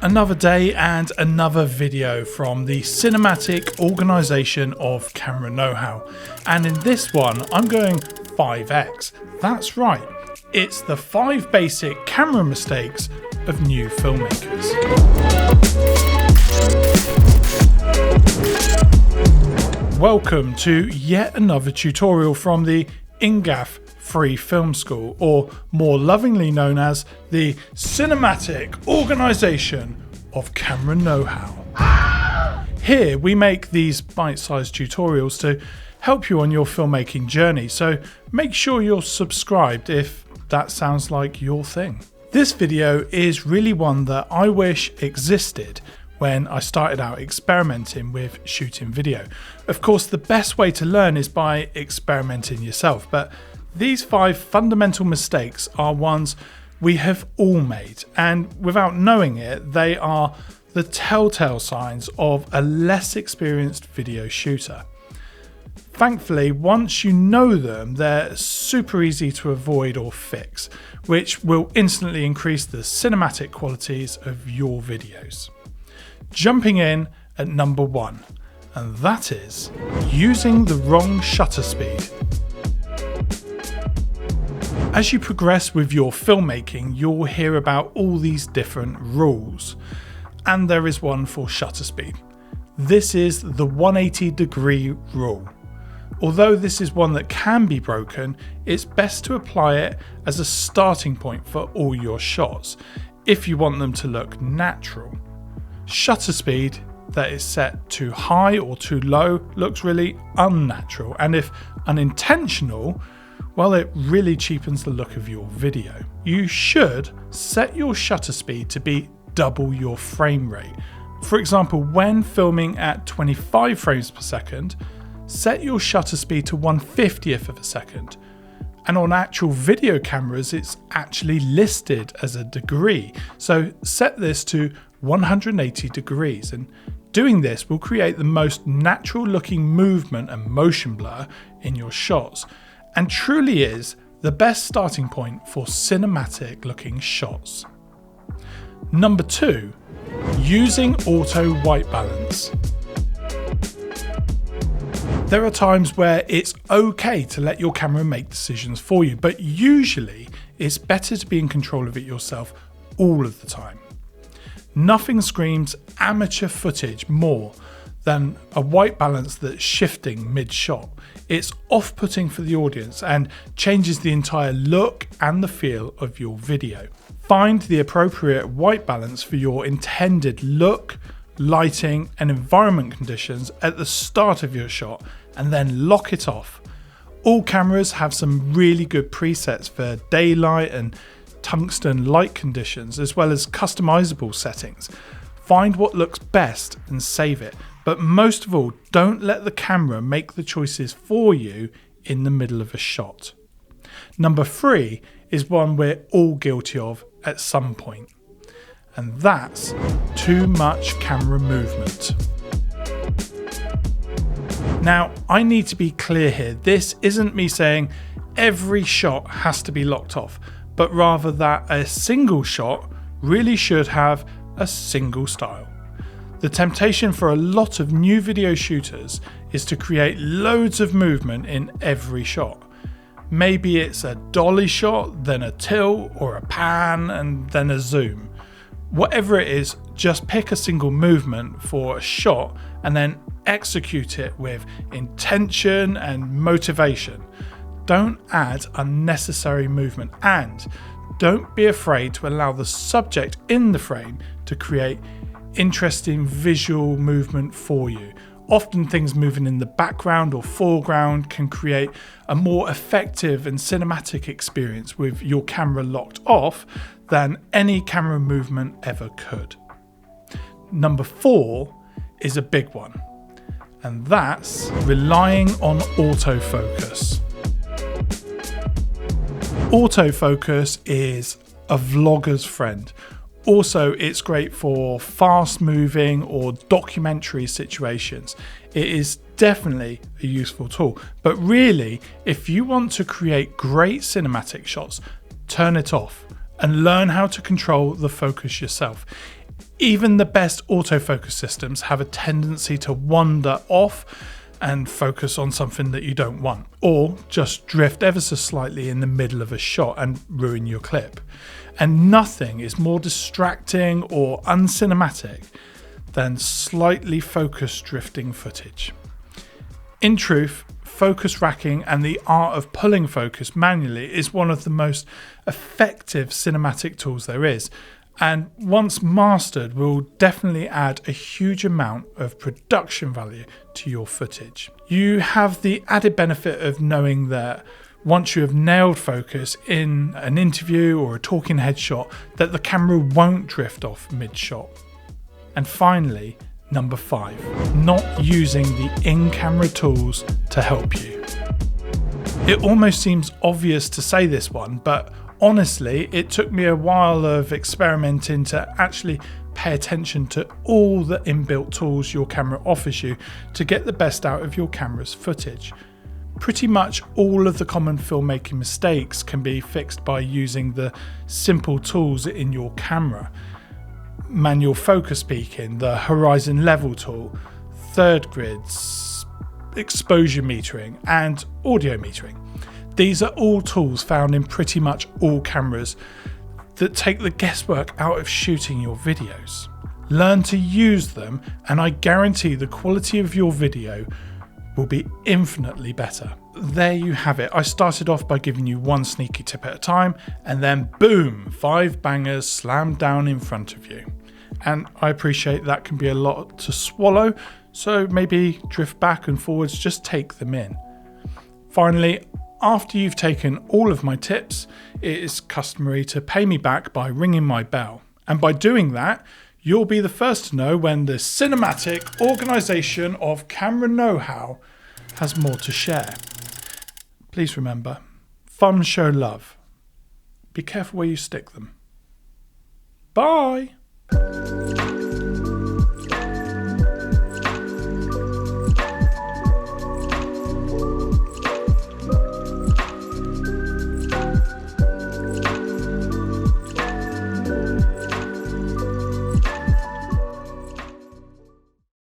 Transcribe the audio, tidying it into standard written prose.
Another day and another video from the cinematic organisation of camera know-how, and in this one I'm going 5x. That's right, it's the 5 basic camera mistakes of new filmmakers. Welcome to yet another tutorial from the INGAF Free Film School, or more lovingly known as the Cinematic Organisation of Camera Know-How. Here we make these bite-sized tutorials to help you on your filmmaking journey, so make sure you're subscribed if that sounds like your thing. This video is really one that I wish existed when I started out experimenting with shooting video. Of course, the best way to learn is by experimenting yourself, but these 5 fundamental mistakes are ones we have all made, and without knowing it, they are the telltale signs of a less experienced video shooter. Thankfully, once you know them, they're super easy to avoid or fix, which will instantly increase the cinematic qualities of your videos. Jumping in at number 1, and that is using the wrong shutter speed. As you progress with your filmmaking, you'll hear about all these different rules, and there is one for shutter speed. This is the 180-degree rule. Although this is one that can be broken, it's best to apply it as a starting point for all your shots if you want them to look natural. Shutter speed that is set too high or too low looks really unnatural, and if unintentional, well, it really cheapens the look of your video. You should set your shutter speed to be double your frame rate. For example, when filming at 25 frames per second, set your shutter speed to 1/50th of a second. And on actual video cameras, it's actually listed as a degree. So set this to 180 degrees. And doing this will create the most natural looking movement and motion blur in your shots, and truly is the best starting point for cinematic looking shots. Number 2, using auto white balance. There are times where it's okay to let your camera make decisions for you, but usually it's better to be in control of it yourself all of the time. Nothing screams amateur footage more than a white balance that's shifting mid-shot. It's off-putting for the audience and changes the entire look and the feel of your video. Find the appropriate white balance for your intended look, lighting and environment conditions at the start of your shot, and then lock it off. All cameras have some really good presets for daylight and tungsten light conditions, as well as customizable settings. Find what looks best and save it, but most of all, don't let the camera make the choices for you in the middle of a shot. Number 3 is one we're all guilty of at some point, and that's too much camera movement. Now, I need to be clear here. This isn't me saying every shot has to be locked off, but rather that a single shot really should have a single style. The temptation for a lot of new video shooters is to create loads of movement in every shot. Maybe it's a dolly shot, then a tilt or a pan, and then a zoom. Whatever it is, just pick a single movement for a shot and then execute it with intention and motivation. Don't add unnecessary movement, and don't be afraid to allow the subject in the frame to create interesting visual movement for you. Often things moving in the background or foreground can create a more effective and cinematic experience with your camera locked off than any camera movement ever could. Number 4 is a big one, and that's relying on autofocus. Autofocus is a vlogger's friend. Also, it's great for fast moving or documentary situations. It is definitely a useful tool, but really, if you want to create great cinematic shots, turn it off and learn how to control the focus yourself. Even the best autofocus systems have a tendency to wander off and focus on something that you don't want, or just drift ever so slightly in the middle of a shot and ruin your clip. And nothing is more distracting or uncinematic than slightly focus drifting footage. In truth, focus racking and the art of pulling focus manually is one of the most effective cinematic tools there is, and once mastered will definitely add a huge amount of production value to your footage. You have the added benefit of knowing that once you have nailed focus in an interview or a talking head shot, that the camera won't drift off mid-shot. And finally, number 5, not using the in-camera tools to help you. It almost seems obvious to say this one, but honestly, it took me a while of experimenting to actually pay attention to all the inbuilt tools your camera offers you to get the best out of your camera's footage. Pretty much all of the common filmmaking mistakes can be fixed by using the simple tools in your camera. Manual focus peaking, the horizon level tool, third grids, exposure metering, and audio metering. These are all tools found in pretty much all cameras that take the guesswork out of shooting your videos. Learn to use them, and I guarantee the quality of your video will be infinitely better. There you have it. I started off by giving you one sneaky tip at a time, and then boom, 5 bangers slammed down in front of you. And I appreciate that can be a lot to swallow, so maybe drift back and forwards, just take them in. Finally, after you've taken all of my tips, it is customary to pay me back by ringing my bell. And by doing that, you'll be the first to know when the cinematic organisation of camera know-how has more to share. Please remember, thumbs show love. Be careful where you stick them. Bye!